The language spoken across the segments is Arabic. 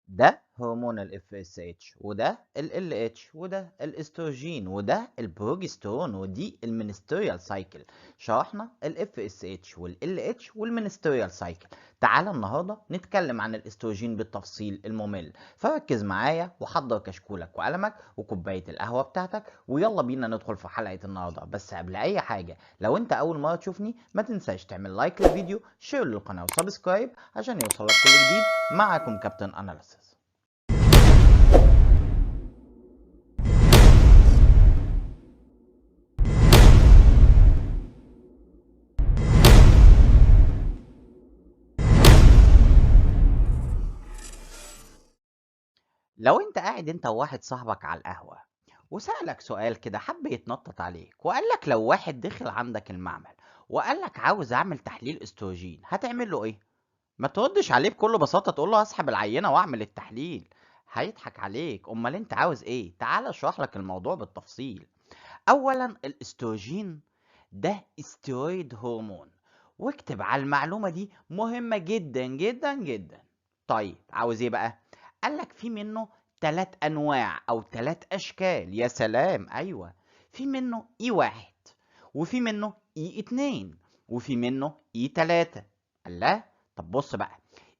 ده هرمون ال FSH وده ال LH وده الاستروجين وده البروجسترون ودي المينستريال سايكل. شرحنا ال FSH وال LH والمينستريال سايكل. تعالى النهارده نتكلم عن الاستروجين بالتفصيل الممل، فركز معايا وحضر كشكولك وقلمك وكوباية القهوة بتاعتك ويلا بينا ندخل في حلقة النهارده. بس قبل أي حاجة، لو أنت أول مرة تشوفني ما تنساش تعمل لايك للفيديو، شير للقناة وسبسكرايب عشان يوصلك كل جديد. معاكم كابتن أناليسيس. لو انت قاعد انت وواحد صاحبك على القهوة وسألك سؤال كده، حب يتنطط عليك وقال لك لو واحد دخل عندك المعمل وقال لك عاوز اعمل تحليل استروجين هتعمل له ايه؟ ما تردش عليه بكل بساطة تقول له اسحب العينة واعمل التحليل. هيضحك عليك. امال انت عاوز ايه؟ تعال اشرح لك الموضوع بالتفصيل. اولا الاستروجين ده استرويد هرمون، واكتب على المعلومة دي مهمة جدا جدا جدا. طيب عاوز ايه بقى؟ قالك في منه 3 انواع او 3 اشكال. يا سلام، ايوه. في منه E1 وفي منه E2 وفي منه E3. الله. طب بص بقى،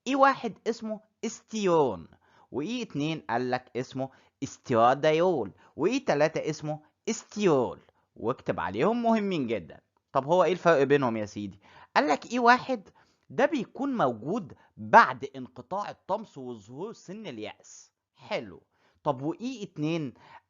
E1 اسمه استيون، وE2 قالك اسمه استرادايول، وE3 اسمه استيول. واكتب عليهم مهمين جدا. طب هو ايه الفرق بينهم يا سيدي؟ قالك E1 ده بيكون موجود بعد انقطاع الطمس وظهور سن اليأس. حلو. طب وE2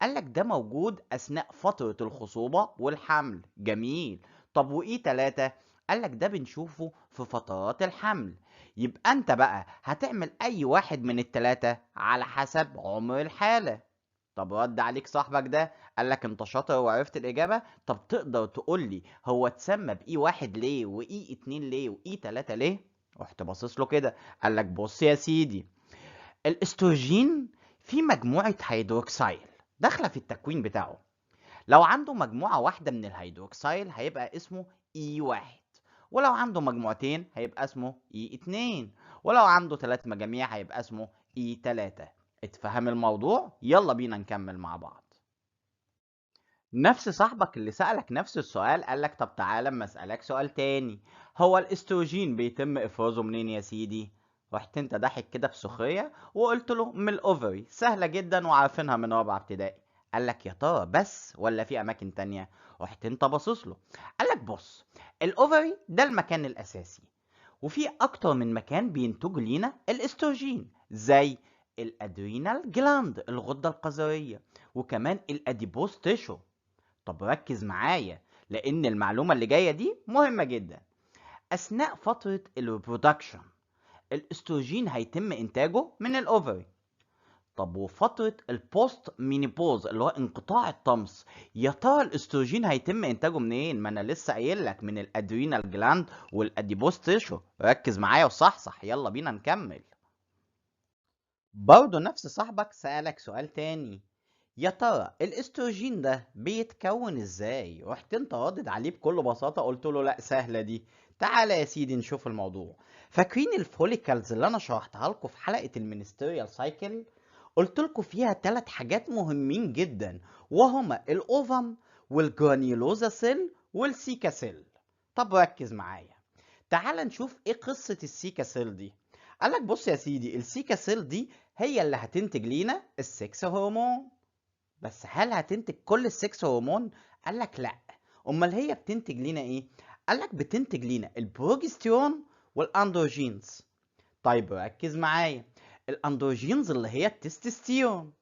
قالك ده موجود أثناء فترة الخصوبة والحمل. جميل. طب وE3 قالك ده بنشوفه في فترات الحمل. يبقى انت بقى هتعمل اي واحد من التلاتة على حسب عمر الحالة. طب رد عليك صاحبك ده قالك انت شاطر وعرفت الإجابة. طب تقدر تقولي هو اتسمى بE1 ليه وE2 ليه وE3 ليه؟ رحت باصص له كده، قالك بص يا سيدي، الاستروجين في مجموعة هيدروكسيل داخلة في التكوين بتاعه. لو عنده مجموعة واحدة من الهيدروكسيل هيبقى اسمه E1، ولو عنده مجموعتين هيبقى اسمه E2، ولو عنده 3 مجاميع هيبقى اسمه E3. اتفهم الموضوع؟ يلا بينا نكمل مع بعض. نفس صاحبك اللي سألك نفس السؤال قالك طب تعالى اما اسألك سؤال تاني، هو الاستروجين بيتم افرازه منين يا سيدي؟ رحت انت ضاحك كده بسخرية وقلت له من الاوفري. سهلة جدا وعارفينها من رابعة ابتدائي. قالك يا ترى بس ولا في اماكن تانية؟ رحت انت باصص له، قالك بص، الاوفري ده المكان الاساسي، وفي اكتر من مكان بينتج لينا الاستروجين، زي الادرينال جلاند الغدة القذرية، وكمان الاديبوز تيشو. طب ركز معايا لان المعلومة اللي جاية دي مهمة جدا. اثناء فترة الريبرودكشن الاستروجين هيتم انتاجه من الاوفري. طب وفترة البوست مينيبوز اللي هو انقطاع الطمس، يا ترى الاستروجين هيتم انتاجه منين؟ ما انا لسه قايل لك من الادرينال جلاند والاديبوز تيشو. ركز معايا وصحصح، يلا بينا نكمل. برضه نفس صاحبك سألك سؤال تاني، يا ترى الاستروجين ده بيتكون ازاي؟ رحت انت ردد عليه بكل بساطة قلت له لا سهلة دي. تعالى يا سيدي نشوف الموضوع. فاكرين الفوليكلز اللي انا شرحتها لكم في حلقة المينستريال سايكل؟ قلت لكم فيها 3 حاجات مهمين جدا، وهما الاوفم والجرانيولوزا سيل والسيكا سيل. طب ركز معايا، تعال نشوف ايه قصة السيكا سيل دي. قالك بص يا سيدي، السيكا سيل دي هي اللي هتنتج لينا السكس هرمون. بس هل هتنتج كل السكس هرمون؟ قالك لا. امال هي بتنتج لينا ايه؟ قالك بتنتج لينا البروجستيرون والاندروجينز. طيب ركز معايا، الاندروجينز اللي هي التستوستيرون.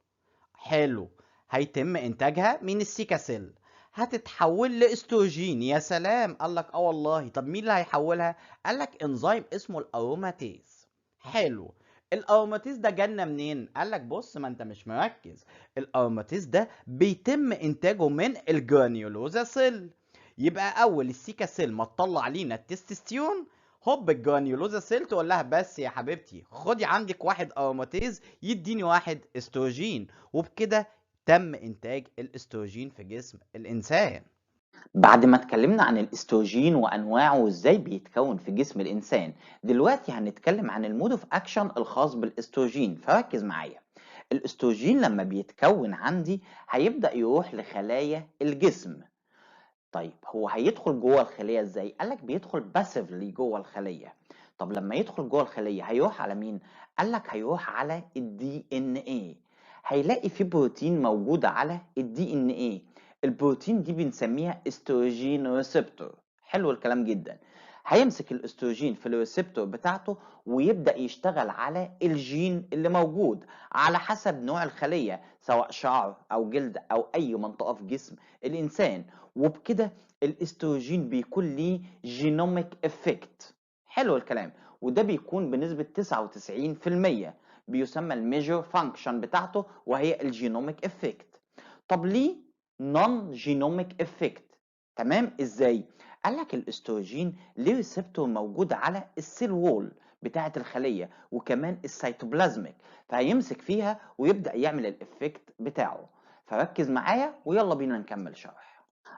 حلو. هيتم انتاجها من السيكا سيل، هتتحول لاستروجين. يا سلام، قالك اه والله. طب مين اللي هيحولها؟ قالك انزيم اسمه الاروماتيز. حلو. الاروماتيز ده جالنا منين؟ قالك بص، ما انت مش مركز. الاروماتيز ده بيتم انتاجه من الجرانيولوزا سيل. يبقى اول السيكا سيل ما تطلع لينا التستوستيرون، هوب الجرانيولوزا سيل تقول لها بس يا حبيبتي خدي عندك واحد اروماتيز يديني واحد استروجين، وبكده تم انتاج الاستروجين في جسم الانسان. بعد ما اتكلمنا عن الاستروجين وانواعه وازاي بيتكون في جسم الانسان، دلوقتي هنتكلم عن المود اوف اكشن الخاص بالاستروجين، فركز معايا. الاستروجين لما بيتكون عندي هيبدأ يروح لخلايا الجسم. طيب هو هيدخل جوه الخلية ازاي؟ قالك بيدخل باسفلي جوه الخلية. طب لما يدخل جوه الخلية هيروح على مين؟ قالك هيروح على الدي ان ايه. هيلاقي في بروتين موجود على الدي ان ايه. البروتين دي بنسميها استروجين ريسبتور. حلو الكلام جدا. هيمسك الاستروجين في الريسبتور بتاعته ويبدأ يشتغل على الجين اللي موجود على حسب نوع الخلية، سواء شعر او جلد او اي منطقة في جسم الانسان. وبكده الاستروجين بيكون ليه جينوميك افكت. حلو الكلام. وده بيكون بنسبة 99%. بيسمى الميجر فانكشن بتاعته وهي الجينوميك افكت. طب ليه نون جينوميك افكت؟ تمام ازاي؟ قال لك الاستروجين ليه ريسبتور موجود على السيل وول بتاعة الخلية وكمان السيتوبلازميك، فهيمسك فيها ويبدأ يعمل الافكت بتاعه. فركز معايا ويلا بينا نكمل شرح.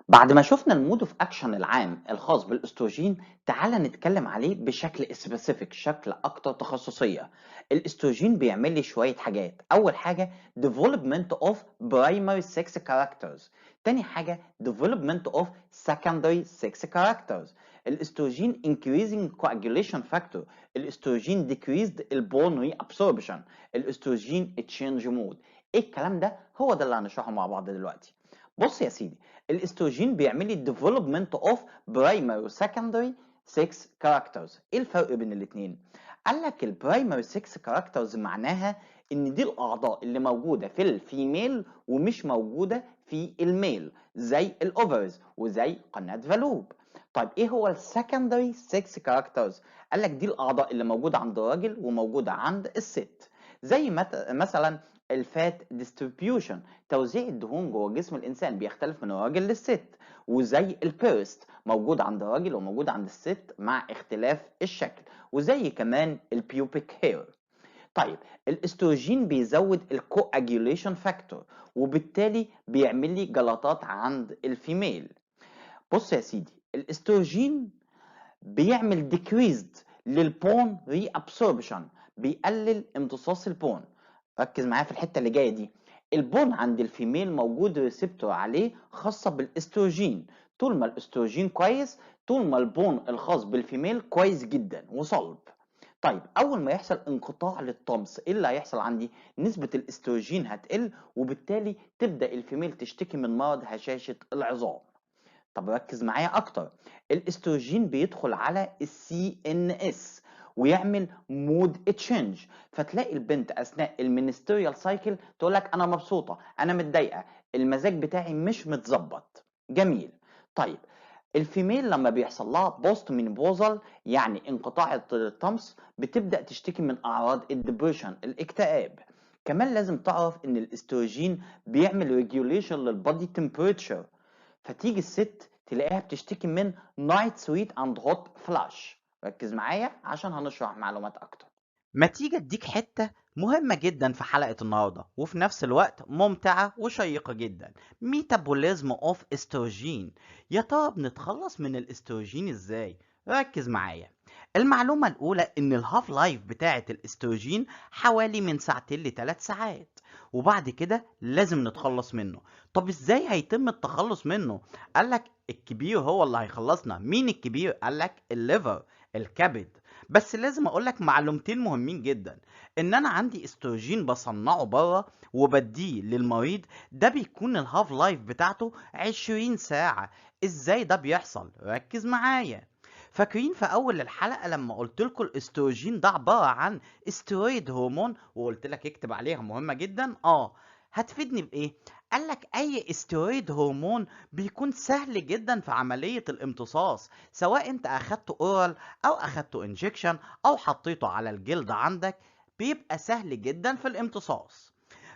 بعد ما شفنا المود اوف اكشن العام الخاص بالاستروجين، تعال نتكلم عليه بشكل سبيسيفيك، شكل اكتر تخصصيه. الاستروجين بيعمل لي شويه حاجات. اول حاجه development of primary sex characters. تاني حاجه development of secondary sex characters. الاستروجين increasing coagulation factor. الاستروجين decreased البون reabsorption. الاستروجين change mood. ايه الكلام ده؟ هو ده اللي هنشرحه مع بعض دلوقتي. بص يا سيدي، الاستروجين بيعمل لي development of primary و secondary sex characters. ايه الفرق بين الاثنين؟ قال لك البرايمري 6 كاركترز معناها ان دي الاعضاء اللي موجوده في الفيميل ومش موجوده في الميل، زي الاوفرز وزي قناه فالوب. طيب ايه هو السكندري 6 كاركترز؟ قال لك دي الاعضاء اللي موجوده عند الراجل وموجوده عند الست، زي مثلا الفات ديستريبيوشن، توزيع الدهون جوه جسم الانسان بيختلف من الراجل للست، وزي البيرست موجود عند الراجل وموجود عند الست مع اختلاف الشكل، وزي كمان البيوبيك هير. طيب الاستروجين بيزود الكواجيوليشن فاكتور وبالتالي بيعمل لي جلطات عند الفيميل. بص يا سيدي، الاستروجين بيعمل decreased للبون ري ابسوربشن، بيقلل امتصاص البون. ركز معايا في الحته اللي جايه دي. البون عند الفيميل موجود ريسبتور عليه خاصه بالاستروجين. طول ما الاستروجين كويس، طول ما البون الخاص بالفيميل كويس جدا وصلب. طيب اول ما يحصل انقطاع للطمس، ايه اللي هيحصل عندي؟ نسبه الاستروجين هتقل وبالتالي تبدا الفيميل تشتكي من مرض هشاشه العظام. طب ركز معايا اكتر. الاستروجين بيدخل على السي ان اس ويعمل مود تشينج، فتلاقي البنت اثناء المينستريال سايكل تقول لك انا مبسوطه، انا متضايقه، المزاج بتاعي مش متظبط. جميل. طيب الفيميل لما بيحصل لها بوست مينوبوزال يعني انقطاع الطمس بتبدا تشتكي من اعراض الدبريشن، الاكتئاب. كمان لازم تعرف ان الاستروجين بيعمل ريجوليشن للبادي تمبريتشر، فتيجي الست تلاقيها بتشتكي من نايت سويت اند هوت فلاش. ركز معايا عشان هنشرح معلومات اكتر. ما تيجي اديك حتة مهمة جدا في حلقة النهاردة وفي نفس الوقت ممتعة وشيقة جدا. ميتابوليزم اوف استروجين. يا ترى بنتخلص من الاستروجين ازاي؟ ركز معايا. المعلومة الأولى إن الهاف لايف بتاعة الاستروجين حوالي من ساعتين لثلاث ساعات، وبعد كده لازم نتخلص منه. طب ازاي هيتم التخلص منه؟ قالك الكبير هو اللي هيخلصنا. مين الكبير؟ قالك الليفر، الكبد. بس لازم اقولك معلومتين مهمين جدا. ان انا عندي استروجين بصنعه بره وبديه للمريض، ده بيكون الهاف لايف بتاعته 20 ساعة. ازاي ده بيحصل؟ ركز معايا. فاكرين في اول الحلقة لما قلت لكم الاستروجين ده عبارة عن استرويد هرمون وقلت لك اكتب عليها مهمة جدا؟ هتفيدني بايه؟ قالك اي استرويد هرمون بيكون سهل جدا في عملية الامتصاص، سواء انت اخدته اورال او اخدته انجكشن او حطيته على الجلد عندك، بيبقى سهل جدا في الامتصاص.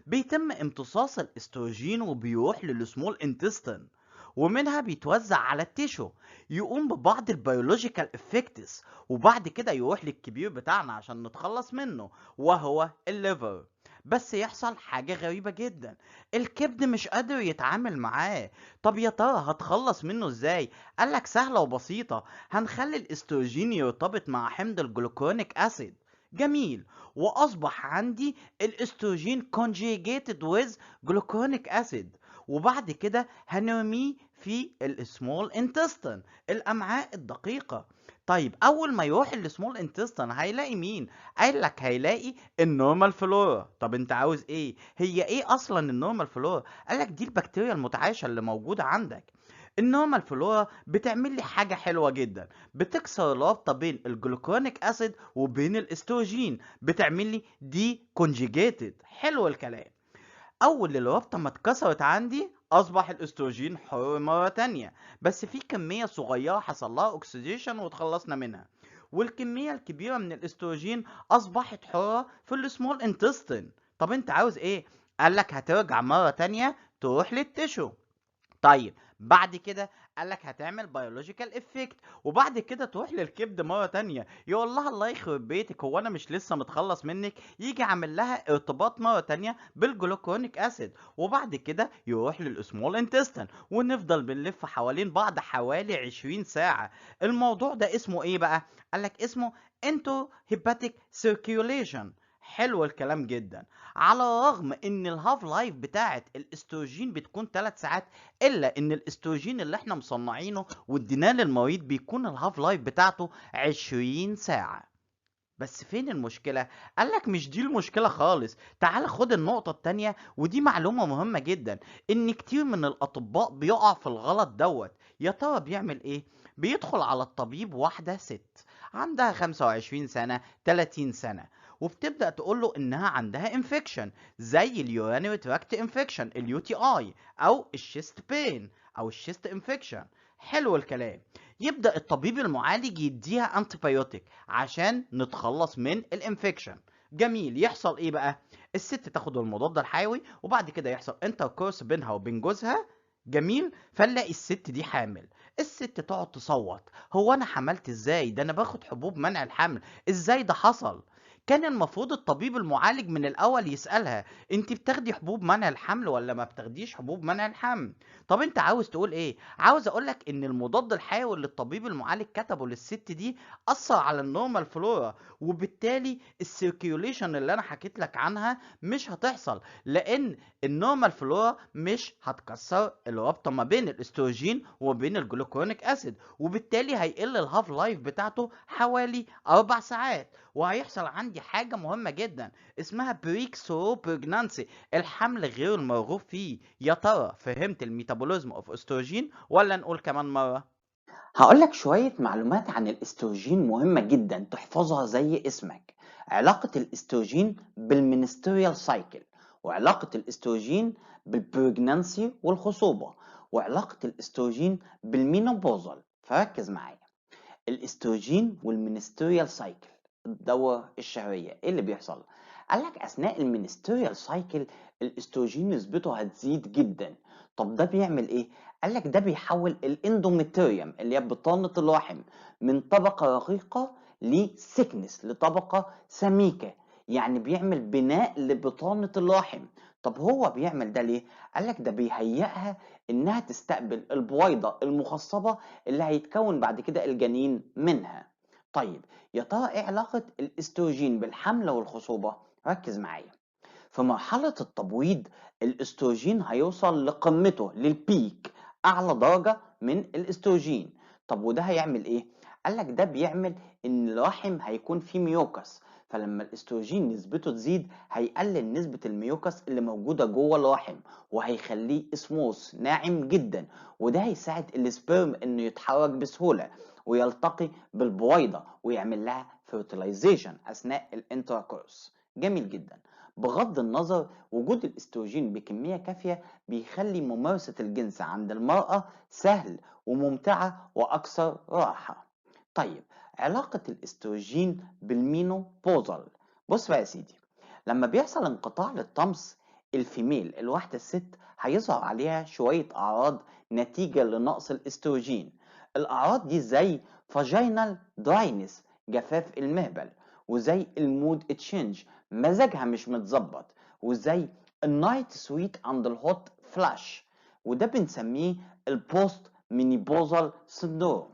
بيتم امتصاص الاستروجين وبيروح للسمول انتستين، ومنها بيتوزع على التيشو، يقوم ببعض البيولوجيكال افكتس، وبعد كده يروح للكبير بتاعنا عشان نتخلص منه وهو الليفر. بس يحصل حاجة غريبة جدا، الكبد مش قادر يتعامل معاه. طب يا ترى هتخلص منه ازاي؟ قالك سهلة وبسيطة، هنخلي الاستروجين يرتبط مع حمض الجلوكونيك اسيد. جميل. واصبح عندي الاستروجين conjugated with gluconic acid، وبعد كده هنرميه في السمول انتستين، الامعاء الدقيقة. طيب اول ما يروح السمول انتستين هيلاقي مين؟ قال لك هيلاقي النورمال فلورا. طب انت عاوز ايه؟ هي ايه اصلا النورمال فلورا؟ قال لك دي البكتيريا المتعايشة اللي موجودة عندك. النورمال فلورا بتعمل لي حاجة حلوة جدا، بتكسر الرابطة بين الجلوكونيك اسيد وبين الاستروجين، بتعمل لي دي كونجيجيتد. حلو الكلام. اول الرابطة ما اتكسرت عندي اصبح الاستروجين حر مرة تانية، بس في كمية صغيرة حصل لها اوكسيديشن وتخلصنا منها، والكمية الكبيرة من الاستروجين اصبحت حرة في السمول انتستين. طب انت عاوز ايه؟ قالك هترجع مرة تانية تروح للتشو. طيب بعد كده قالك هتعمل بيولوجيكال افكت، وبعد كده تروح للكبد مره تانية يقول لها الله يخرب بيتك، هو انا مش لسه متخلص منك؟ يجي عامل لها ارتباط مره تانية بالجلوكونيك اسيد، وبعد كده يروح للسمول انتستين، ونفضل بنلف حوالين بعض حوالي 20 ساعه. الموضوع ده اسمه ايه بقى؟ قالك اسمه انتو هيباتيك سيركيوليشن. حلو الكلام جدا. على الرغم ان الهاف لايف بتاعت الاستروجين بتكون 3 ساعات، الا ان الاستروجين اللي احنا مصنعينه واديناه للمريض بيكون الهاف لايف بتاعته 20 ساعة. بس فين المشكلة؟ قالك مش دي المشكلة خالص. تعال خد النقطة التانية، ودي معلومة مهمة جدا، ان كتير من الاطباء بيقع في الغلط دوت. يا ترى بيعمل ايه؟ بيدخل على الطبيب واحدة ست عندها 25 سنة 30 سنة، وبتبدأ تقوله انها عندها انفكشن زي اليورانيري تراكت انفكشن اليو تي اي، او الشيست بين، او الشيست انفكشن. حلو الكلام. يبدأ الطبيب المعالج يديها انتيبيوتيك عشان نتخلص من الانفكشن. جميل. يحصل ايه بقى؟ الست تاخد المضاد الحيوي، وبعد كده يحصل انتركورس بينها وبين جوزها. جميل. فنلاقي الست دي حامل. الست تقعد تصوت، هو انا حملت ازاي؟ ده انا باخد حبوب منع الحمل، ازاي ده حصل؟ كان المفروض الطبيب المعالج من الاول يسألها انت بتاخدي حبوب منع الحمل ولا ما بتاخديش حبوب منع الحمل؟ طب انت عاوز تقول ايه؟ عاوز اقولك ان المضاد الحيوي اللي الطبيب المعالج كتبه للست دي اثر على النورمال فلورا، وبالتالي السيركيوليشن اللي انا حكيت لك عنها مش هتحصل، لان النورمال فلورا مش هتكسر الرابطه ما بين الاستروجين وبين الجلوكونيك اسيد، وبالتالي هيقل الهاف لايف بتاعته حوالي 4 ساعات، وهيحصل عندي حاجه مهمه جدا اسمها بريك ثرو بريجنانسي، الحمل غير المرغوب فيه. يا ترى فهمت الميتابوليزم اوف استروجين ولا نقول كمان مرة؟ هقولك شوية معلومات عن الاستروجين مهمة جدا تحفظها زي اسمك. علاقة الاستروجين بالمنستريال سايكل، وعلاقة الاستروجين بالبريجنانسي والخصوبة، وعلاقة الاستروجين بالمينوبوزال. فركز معايا. الاستروجين والمنستريال سايكل، الدورة الشهرية، ايه اللي بيحصل؟ قالك اثناء المنستريال سايكل الاستروجين نسبته هتزيد جدا. طب ده بيعمل ايه؟ قالك ده بيحول الاندوميتريوم اللي هي بطانة الرحم من طبقة رقيقة لسكنس، لطبقة سميكة، يعني بيعمل بناء لبطانة الرحم. طب هو بيعمل ده ليه؟ قالك ده بيهيئها انها تستقبل البويضة المخصبة اللي هيتكون بعد كده الجنين منها. طيب يا ترى ايه علاقة الاستروجين بالحمل والخصوبة؟ ركز معايا. في مرحلة التبويض الاستروجين هيوصل لقمته، للبيك، أعلى درجة من الاستروجين. طب وده هيعمل إيه؟ قالك ده بيعمل إن الرحم هيكون فيه ميوكس، فلما الاستروجين نسبته تزيد هيقلل نسبة الميوكس اللي موجودة جوه الرحم، وهيخليه اسموس، ناعم جدا، وده هيساعد السبرم إنه يتحرك بسهولة ويلتقي بالبويضة ويعمل لها فيرتلايزيشن أثناء الانتراكورس. جميل جدا. بغض النظر، وجود الاستروجين بكمية كافية بيخلي ممارسة الجنس عند المرأة سهل وممتعة وأكثر راحة. طيب علاقة الاستروجين بالمينوبوزال. بص بقى يا سيدي، لما بيحصل انقطاع للطمس الفيميل، الواحدة الست، هيظهر عليها شوية أعراض نتيجة لنقص الاستروجين. الأعراض دي زي فاجينال دراينس، جفاف المهبل، وزي المود تشينج، مزاجها مش متظبط، وزي النايت سويت عند الهوت فلاش، وده بنسميه البوست مينيبوزال سندروم.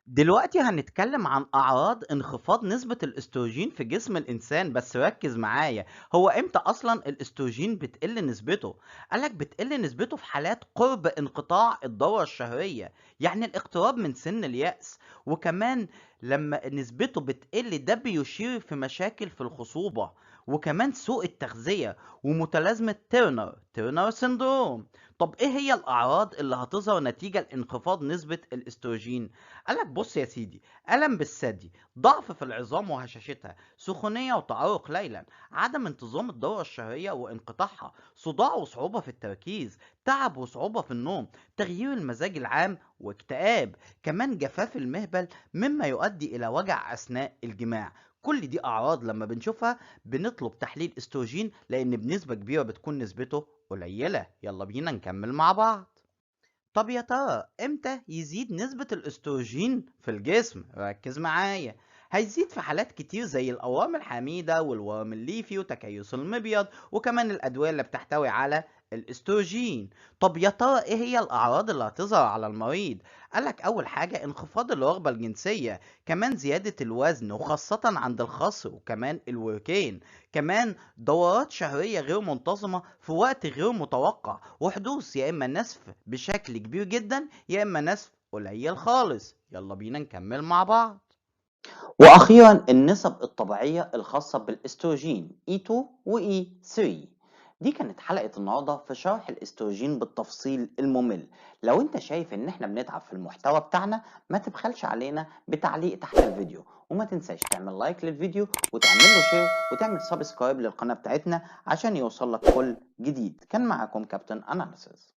دلوقتي هنتكلم عن أعراض انخفاض نسبة الأستروجين في جسم الإنسان، بس ركز معايا. هو إمتى أصلا الأستروجين بتقل نسبته؟ قالك بتقل نسبته في حالات قرب انقطاع الدورة الشهرية، يعني الاقتراب من سن اليأس. وكمان لما نسبته بتقل ده بيشير في مشاكل في الخصوبة، وكمان سوء التغذية ومتلازمة تيرنر سيندروم. طب إيه هي الأعراض اللي هتظهر نتيجة لانخفاض نسبة الأستروجين؟ قالك بص يا سيدي: ألم بالثدي، ضعف في العظام وهشاشتها، سخونية وتعرق ليلا، عدم انتظام الدورة الشهرية وانقطاعها، صداع وصعوبة في التركيز، تعب وصعوبة في النوم، تغيير المزاج العام واكتئاب، كمان جفاف المهبل مما يؤدي إلى وجع أثناء الجماع. كل دي أعراض لما بنشوفها بنطلب تحليل استروجين، لأن بنسبة كبيرة بتكون نسبته قليلة. يلا بينا نكمل مع بعض. طب يا ترى امتى يزيد نسبة الاستروجين في الجسم؟ ركز معايا. هيزيد في حالات كتير زي الأورام الحميدة والورم الليفي وتكيس المبيض، وكمان الأدوية اللي بتحتوي على الاستروجين. طب يا ترى ايه هي الأعراض اللي هتظهر على المريض؟ قالك أول حاجة انخفاض الرغبة الجنسية، كمان زيادة الوزن وخاصة عند الخصر وكمان الوركين، كمان دورات شهرية غير منتظمة في وقت غير متوقع، وحدوث يا إما نسف بشكل كبير جدا يا إما نسف قليل خالص. يلا بينا نكمل مع بعض. وأخيرا النسب الطبيعية الخاصة بالاستروجين E2 و E3. دي كانت حلقة النهاردة في شرح الاستروجين بالتفصيل الممل. لو انت شايف ان احنا بنتعب في المحتوى بتاعنا ما تبخلش علينا بتعليق تحت الفيديو، وما تنساش تعمل لايك للفيديو وتعمل له شير وتعمل سبسكرايب للقناة بتاعتنا عشان يوصل لك كل جديد. كان معاكم كابتن أناليسيس.